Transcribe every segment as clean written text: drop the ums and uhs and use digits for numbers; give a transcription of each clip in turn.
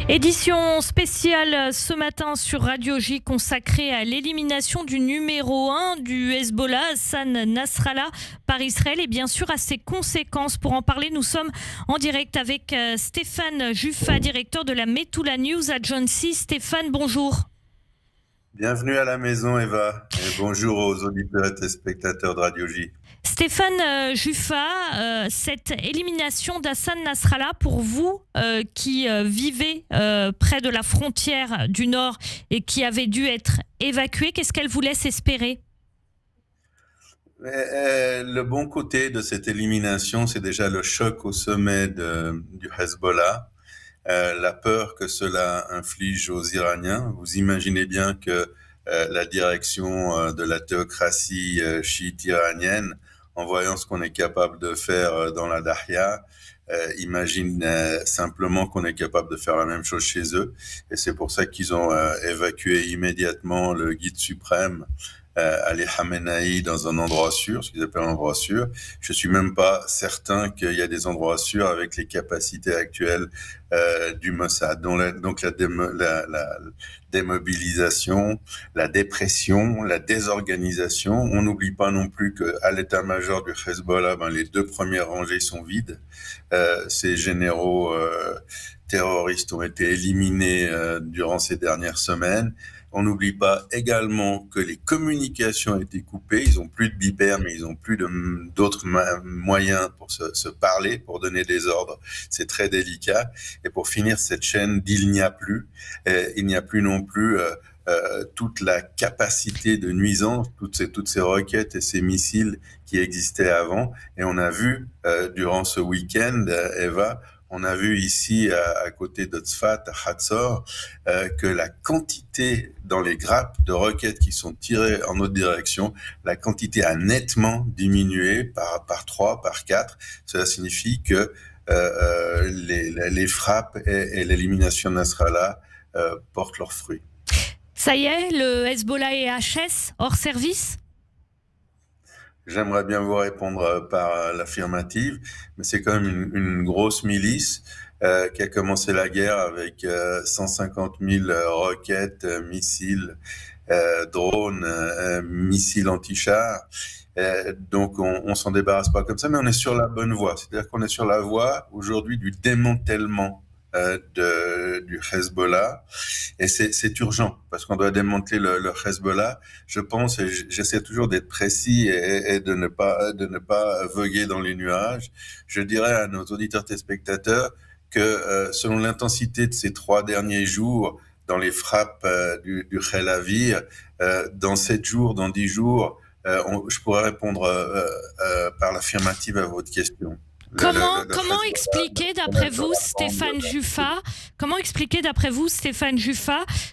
Édition spéciale ce matin sur Radio J consacrée à l'élimination du numéro 1 du Hezbollah, Hassan Nasrallah, par Israël et bien sûr à ses conséquences. Pour en parler, nous sommes en direct avec Stéphane Juffa, directeur de la Metula News Agency. Stéphane, bonjour. Bienvenue à la maison, Eva, et bonjour aux auditeurs et téléspectateurs de Radio J. Stéphane Juffa, cette élimination d'Hassan Nasrallah, pour vous qui vivez près de la frontière du Nord et qui avez dû être évacué, qu'est-ce qu'elle vous laisse espérer ? Le bon côté de cette élimination, c'est déjà le choc au sommet du Hezbollah, la peur que cela inflige aux Iraniens. Vous imaginez bien que la direction de la théocratie chiite iranienne, en voyant ce qu'on est capable de faire dans la Dahia, imagine simplement qu'on est capable de faire la même chose chez eux. Et c'est pour ça qu'ils ont évacué immédiatement le guide suprême, Ali Khamenei, dans un endroit sûr, ce qu'ils appellent un endroit sûr. Je suis même pas certain qu'il y a des endroits sûrs avec les capacités actuelles du Mossad. Donc la démobilisation, la dépression, la désorganisation. On n'oublie pas non plus qu'à l'état-major du Hezbollah, les deux premières rangées sont vides. Ces généraux terroristes ont été éliminés durant ces dernières semaines. On n'oublie pas également que les communications ont été coupées. Ils ont plus de bipères, mais ils ont plus d'autres moyens pour se parler, pour donner des ordres. C'est très délicat. Et pour finir cette chaîne d'il n'y a plus, il n'y a plus non plus toute la capacité de nuisance, toutes ces roquettes et ces missiles qui existaient avant. Et on a vu durant ce week-end, Eva, on a vu ici, à côté de Tzfat, à Hatzor, que la quantité dans les grappes de roquettes qui sont tirées en notre direction, la quantité a nettement diminué par 3, par 4. Cela signifie que les frappes et l'élimination de Nasrallah portent leurs fruits. Ça y est, le Hezbollah est HS, hors service ? J'aimerais bien vous répondre par l'affirmative, mais c'est quand même une grosse milice qui a commencé la guerre avec 150 000 roquettes, missiles, drones, missiles anti-chars. Donc on s'en débarrasse pas comme ça, mais on est sur la bonne voie. C'est-à-dire qu'on est sur la voie aujourd'hui du démantèlement du Hezbollah, et c'est urgent parce qu'on doit démanteler le Hezbollah. Je pense, et j'essaie toujours d'être précis et de ne pas voguer dans les nuages. Je dirais à nos auditeurs et spectateurs que selon l'intensité de ces 3 derniers jours dans les frappes du Hel Avir, dans 7 jours, dans 10 jours, je pourrais répondre par l'affirmative à votre question. Comment expliquer d'après vous, Stéphane Juffa,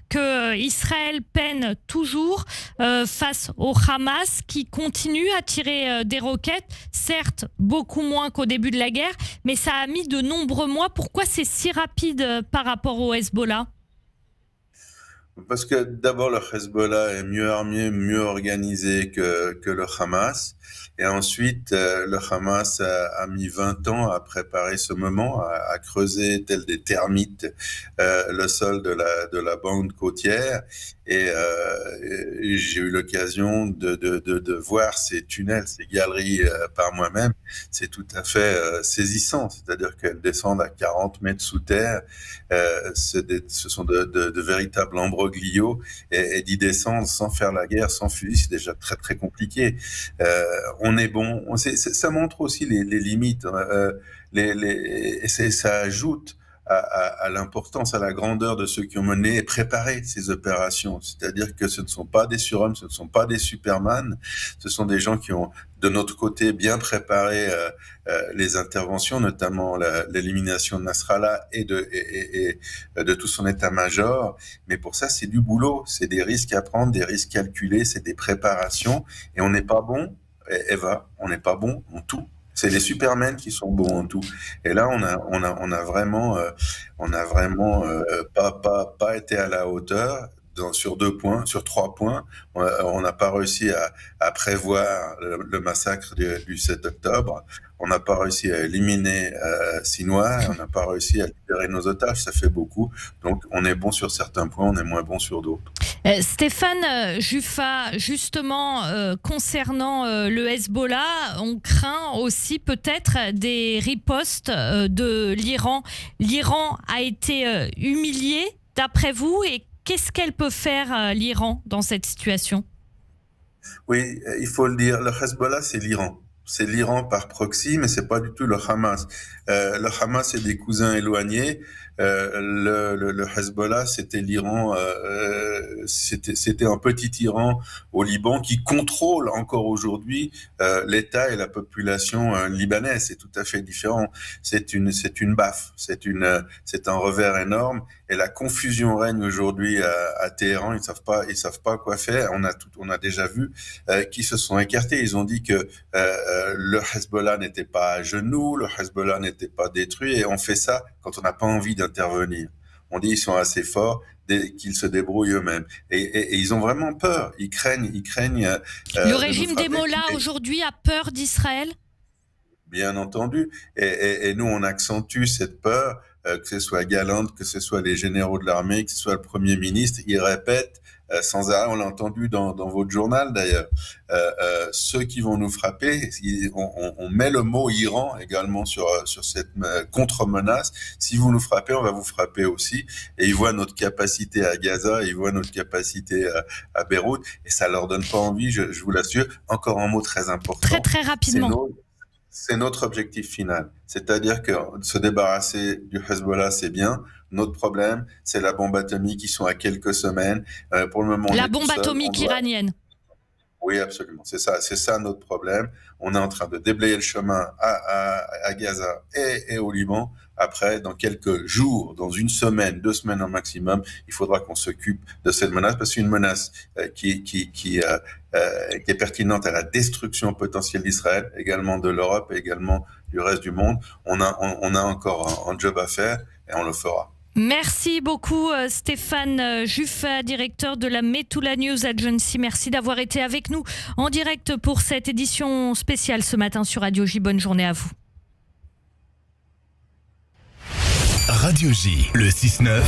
que Israël peine toujours face au Hamas qui continue à tirer des roquettes, certes beaucoup moins qu'au début de la guerre, mais ça a mis de nombreux mois. Pourquoi c'est si rapide par rapport au Hezbollah ? Parce que d'abord le Hezbollah est mieux armé, mieux organisé que le Hamas, et ensuite le Hamas a mis 20 ans à préparer ce moment, à creuser tel des termites le sol de la bande côtière, et j'ai eu l'occasion de voir ces tunnels, ces galeries par moi-même. C'est tout à fait saisissant, c'est-à-dire qu'elles descendent à 40 mètres sous terre. Ce sont de véritables imbroglios, et d'y descendre sans faire la guerre, sans fusil, c'est déjà très très compliqué. On est bon, ça montre aussi les limites, et ça ajoute à l'importance, à la grandeur de ceux qui ont mené et préparé ces opérations. C'est-à-dire que ce ne sont pas des surhommes, ce ne sont pas des superman, ce sont des gens qui ont, de notre côté, bien préparé les interventions, notamment l'élimination de Nasrallah et de tout son état-major. Mais pour ça, c'est du boulot, c'est des risques à prendre, des risques calculés, c'est des préparations, et on n'est pas bon, Eva, on n'est pas bon en tout. C'est les supermen qui sont bons en tout. Et là, on a vraiment pas été à la hauteur sur 2 points, sur 3 points. On n'a pas réussi à prévoir le massacre du 7 octobre. On n'a pas réussi à éliminer Sinwar. On n'a pas réussi à libérer nos otages. Ça fait beaucoup. Donc, on est bon sur certains points, on est moins bon sur d'autres. Stéphane Juffa, justement, concernant le Hezbollah, on craint aussi peut-être des ripostes de l'Iran. L'Iran a été humilié, d'après vous, et qu'est-ce qu'elle peut faire, l'Iran, dans cette situation ? Oui, il faut le dire, le Hezbollah, c'est l'Iran. C'est l'Iran par proxy, mais c'est pas du tout le Hamas. Le Hamas est des cousins éloignés. Le Hezbollah, c'était l'Iran, c'était un petit Iran au Liban qui contrôle encore aujourd'hui l'État et la population libanaise. C'est tout à fait différent. C'est une baffe. C'est un revers énorme. Et la confusion règne aujourd'hui à Téhéran. Ils savent pas quoi faire. On a déjà vu qui se sont écartés. Ils ont dit que le Hezbollah n'était pas à genoux, le Hezbollah n'était pas détruit, et on fait ça quand on n'a pas envie d'intervenir. On dit ils sont assez forts, qu'ils se débrouillent eux-mêmes. Et ils ont vraiment peur. Ils craignent. Le régime des Mollahs aujourd'hui a peur d'Israël ? Bien entendu. Et nous, on accentue cette peur, que ce soit Galland, que ce soit les généraux de l'armée, que ce soit le Premier ministre. Ils répètent sans arrêt, on l'a entendu dans votre journal d'ailleurs, ceux qui vont nous frapper, on met le mot Iran également sur cette contre-menace. Si vous nous frappez, on va vous frapper aussi. Et ils voient notre capacité à Gaza, ils voient notre capacité à Beyrouth, et ça leur donne pas envie, je vous l'assure. Encore un mot très important. Très très rapidement. C'est notre objectif final. C'est-à-dire que se débarrasser du Hezbollah, c'est bien. Notre problème, c'est la bombe atomique qui sont à quelques semaines. Pour le moment, la bombe atomique iranienne. Oui, absolument. C'est ça notre problème. On est en train de déblayer le chemin à Gaza et au Liban. Après, dans quelques jours, dans une semaine, 2 semaines au maximum, il faudra qu'on s'occupe de cette menace, parce que c'est une menace qui est pertinente à la destruction potentielle d'Israël, également de l'Europe et également du reste du monde. On a encore un job à faire, et on le fera. Merci beaucoup Stéphane Juffa, directeur de la Metula News Agency. Merci d'avoir été avec nous en direct pour cette édition spéciale ce matin sur Radio J. Bonne journée à vous. Radio J, le 6-9.